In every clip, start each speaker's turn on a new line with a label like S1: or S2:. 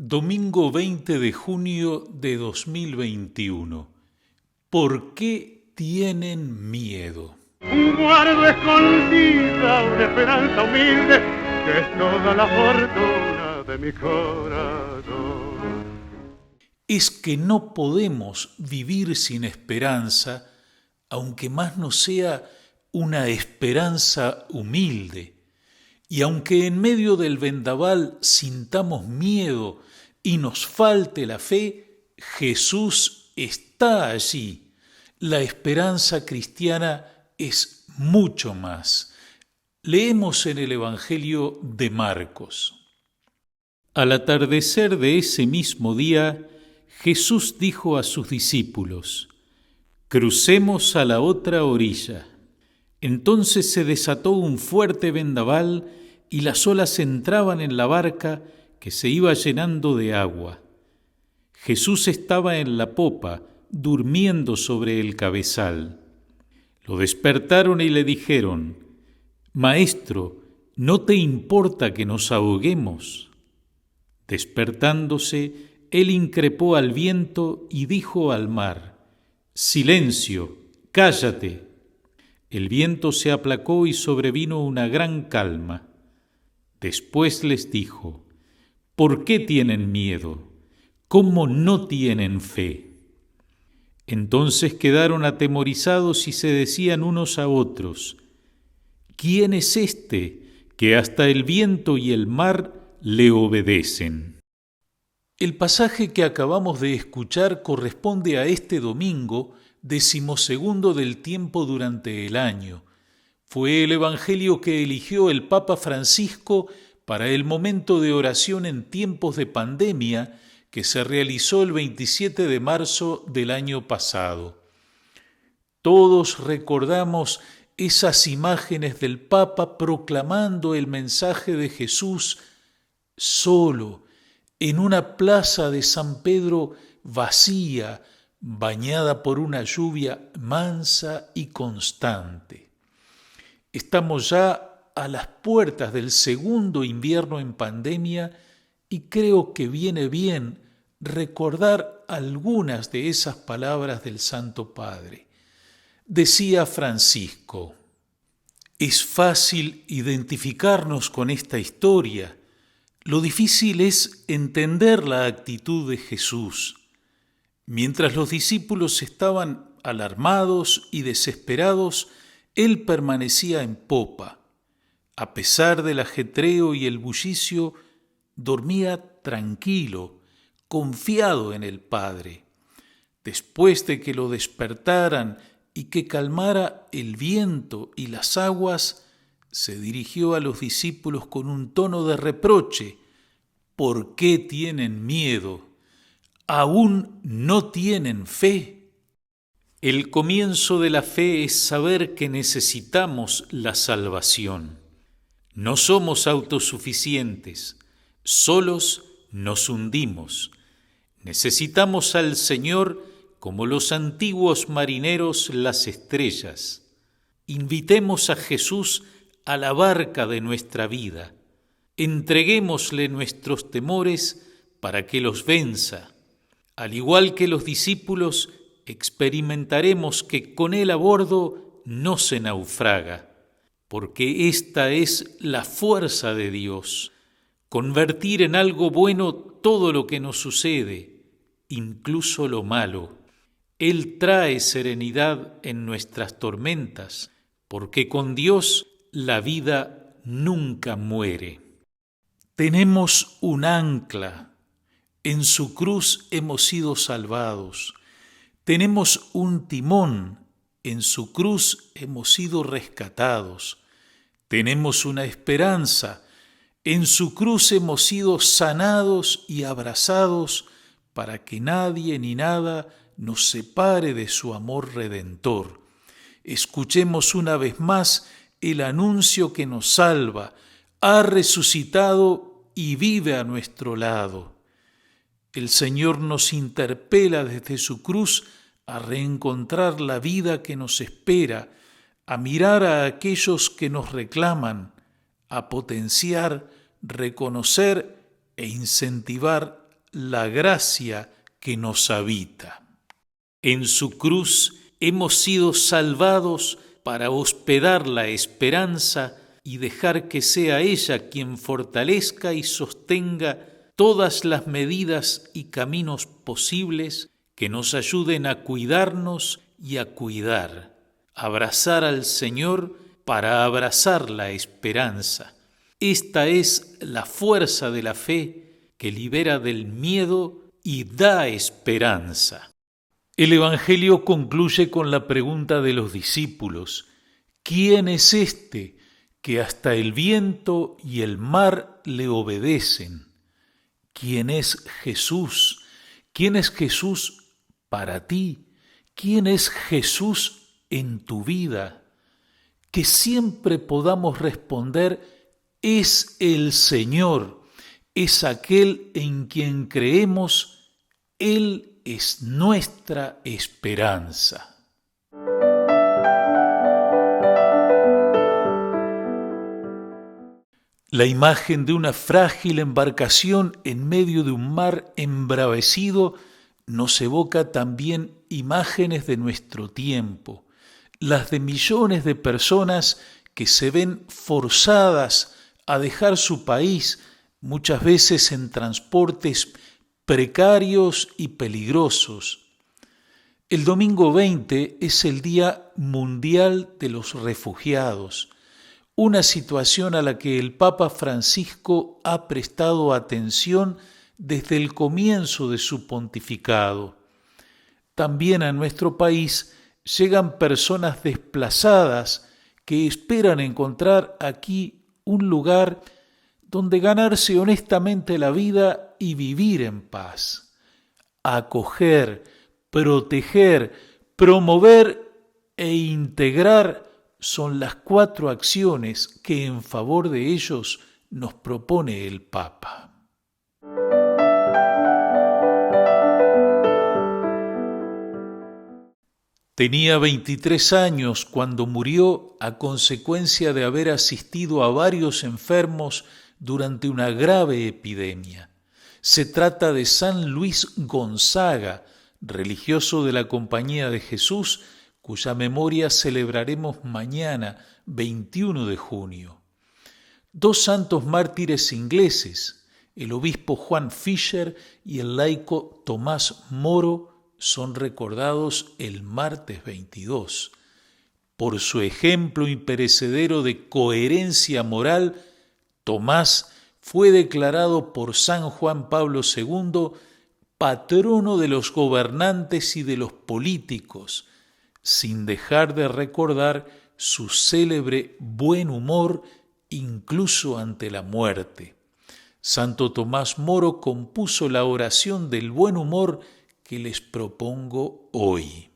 S1: Domingo 20 de junio de 2021. ¿Por qué tienen miedo?
S2: Guardo escondida una esperanza humilde que es toda la fortuna de mi corazón.
S1: Es que no podemos vivir sin esperanza, aunque más no sea una esperanza humilde. Y aunque en medio del vendaval sintamos miedo y nos falte la fe, Jesús está allí. La esperanza cristiana es mucho más. Leemos en el Evangelio de Marcos. Al atardecer de ese mismo día, Jesús dijo a sus discípulos: «Crucemos a la otra orilla». Entonces se desató un fuerte vendaval y las olas entraban en la barca que se iba llenando de agua. Jesús estaba en la popa, durmiendo sobre el cabezal. Lo despertaron y le dijeron: «Maestro, ¿no te importa que nos ahoguemos?». Despertándose, él increpó al viento y dijo al mar: «Silencio, cállate». El viento se aplacó y sobrevino una gran calma. Después les dijo: «¿Por qué tienen miedo? ¿Cómo no tienen fe?». Entonces quedaron atemorizados y se decían unos a otros: «¿Quién es este que hasta el viento y el mar le obedecen?». El pasaje que acabamos de escuchar corresponde a este domingo 12º del tiempo durante el año. Fue el evangelio que eligió el Papa Francisco para el momento de oración en tiempos de pandemia que se realizó el 27 de marzo del año pasado. Todos recordamos esas imágenes del Papa proclamando el mensaje de Jesús solo, en una plaza de San Pedro vacía, bañada por una lluvia mansa y constante. Estamos ya a las puertas del segundo invierno en pandemia y creo que viene bien recordar algunas de esas palabras del Santo Padre. Decía Francisco: «Es fácil identificarnos con esta historia. Lo difícil es entender la actitud de Jesús. Mientras los discípulos estaban alarmados y desesperados, él permanecía en popa. A pesar del ajetreo y el bullicio, dormía tranquilo, confiado en el Padre. Después de que lo despertaran y que calmara el viento y las aguas, se dirigió a los discípulos con un tono de reproche: «¿Por qué tienen miedo? ¿Aún no tienen fe?». El comienzo de la fe es saber que necesitamos la salvación. No somos autosuficientes, solos nos hundimos. Necesitamos al Señor como los antiguos marineros las estrellas. Invitemos a Jesús a la barca de nuestra vida. Entreguémosle nuestros temores para que los venza. Al igual que los discípulos, experimentaremos que con Él a bordo no se naufraga, porque esta es la fuerza de Dios, convertir en algo bueno todo lo que nos sucede, incluso lo malo. Él trae serenidad en nuestras tormentas, porque con Dios la vida nunca muere. Tenemos un ancla. En su cruz hemos sido salvados. Tenemos un timón. En su cruz hemos sido rescatados. Tenemos una esperanza. En su cruz hemos sido sanados y abrazados para que nadie ni nada nos separe de su amor redentor. Escuchemos una vez más el anuncio que nos salva. Ha resucitado y vive a nuestro lado. El Señor nos interpela desde su cruz a reencontrar la vida que nos espera, a mirar a aquellos que nos reclaman, a potenciar, reconocer e incentivar la gracia que nos habita. En su cruz hemos sido salvados para hospedar la esperanza y dejar que sea ella quien fortalezca y sostenga todas las medidas y caminos posibles que nos ayuden a cuidarnos y a cuidar, abrazar al Señor para abrazar la esperanza. Esta es la fuerza de la fe que libera del miedo y da esperanza. El Evangelio concluye con la pregunta de los discípulos: ¿quién es este que hasta el viento y el mar le obedecen? ¿Quién es Jesús? ¿Quién es Jesús para ti? ¿Quién es Jesús en tu vida? Que siempre podamos responder: es el Señor, es aquel en quien creemos, Él es nuestra esperanza. La imagen de una frágil embarcación en medio de un mar embravecido nos evoca también imágenes de nuestro tiempo, las de millones de personas que se ven forzadas a dejar su país, muchas veces en transportes precarios y peligrosos. El domingo 20 es el Día Mundial de los Refugiados, una situación a la que el Papa Francisco ha prestado atención desde el comienzo de su pontificado. También a nuestro país llegan personas desplazadas que esperan encontrar aquí un lugar donde ganarse honestamente la vida y vivir en paz. Acoger, proteger, promover e integrar son las 4 acciones que en favor de ellos nos propone el Papa. Tenía 23 años cuando murió a consecuencia de haber asistido a varios enfermos durante una grave epidemia. Se trata de San Luis Gonzaga, religioso de la Compañía de Jesús, cuya memoria celebraremos mañana, 21 de junio. 2 santos mártires ingleses, el obispo Juan Fisher y el laico Tomás Moro, son recordados el martes 22. Por su ejemplo imperecedero de coherencia moral, Tomás fue declarado por San Juan Pablo II patrono de los gobernantes y de los políticos, sin dejar de recordar su célebre buen humor incluso ante la muerte. Santo Tomás Moro compuso la oración del buen humor que les propongo hoy.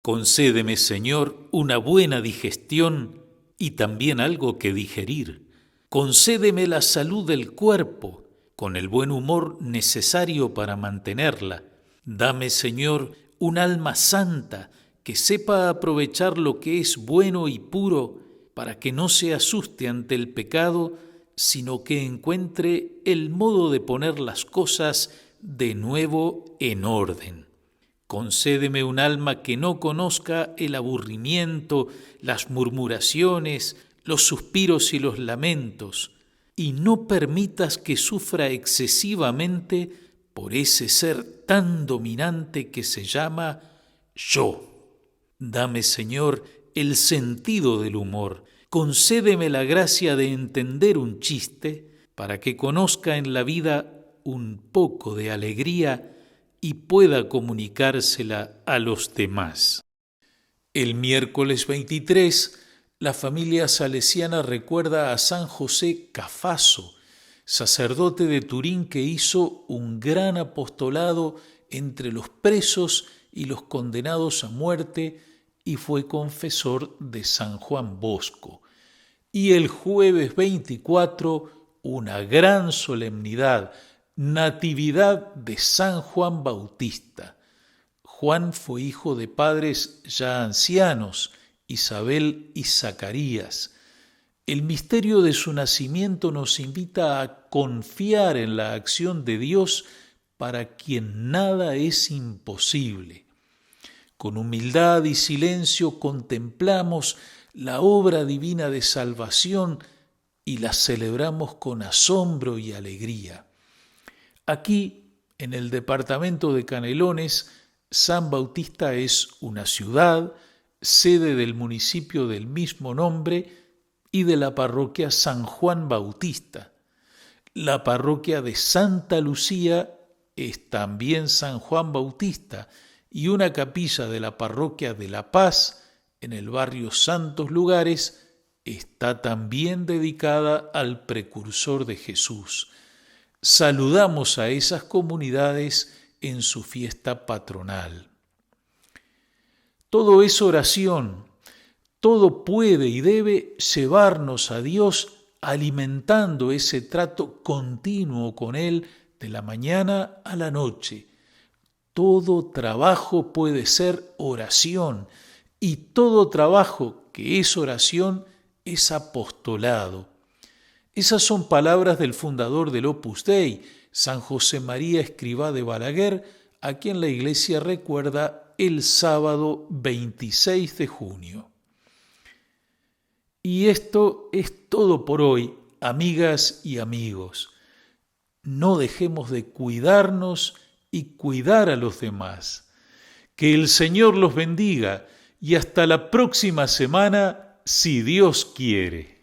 S1: Concédeme, Señor, una buena digestión y también algo que digerir. Concédeme la salud del cuerpo, con el buen humor necesario para mantenerla. Dame, Señor, un alma santa que sepa aprovechar lo que es bueno y puro, para que no se asuste ante el pecado, sino que encuentre el modo de poner las cosas de nuevo en orden. Concédeme un alma que no conozca el aburrimiento, las murmuraciones, los suspiros y los lamentos, y no permitas que sufra excesivamente por ese ser tan dominante que se llama yo. Dame, Señor, el sentido del humor. Concédeme la gracia de entender un chiste para que conozca en la vida un poco de alegría y pueda comunicársela a los demás. El miércoles 23, la familia salesiana recuerda a San José Cafaso, sacerdote de Turín que hizo un gran apostolado entre los presos y los condenados a muerte y fue confesor de San Juan Bosco. Y el jueves 24, una gran solemnidad, Natividad de San Juan Bautista. Juan fue hijo de padres ya ancianos, Isabel y Zacarías. El misterio de su nacimiento nos invita a confiar en la acción de Dios para quien nada es imposible. Con humildad y silencio contemplamos la obra divina de salvación y la celebramos con asombro y alegría. Aquí, en el departamento de Canelones, San Bautista es una ciudad, sede del municipio del mismo nombre y de la parroquia San Juan Bautista. La parroquia de Santa Lucía es también San Juan Bautista y una capilla de la parroquia de La Paz, en el barrio Santos Lugares, está también dedicada al precursor de Jesús. Saludamos a esas comunidades en su fiesta patronal. Todo es oración, todo puede y debe llevarnos a Dios alimentando ese trato continuo con Él de la mañana a la noche. Todo trabajo puede ser oración y todo trabajo que es oración es apostolado. Esas son palabras del fundador del Opus Dei, San José María Escrivá de Balaguer, a quien la Iglesia recuerda el sábado 26 de junio. Y esto es todo por hoy, amigas y amigos. No dejemos de cuidarnos y cuidar a los demás. Que el Señor los bendiga y hasta la próxima semana, si Dios quiere.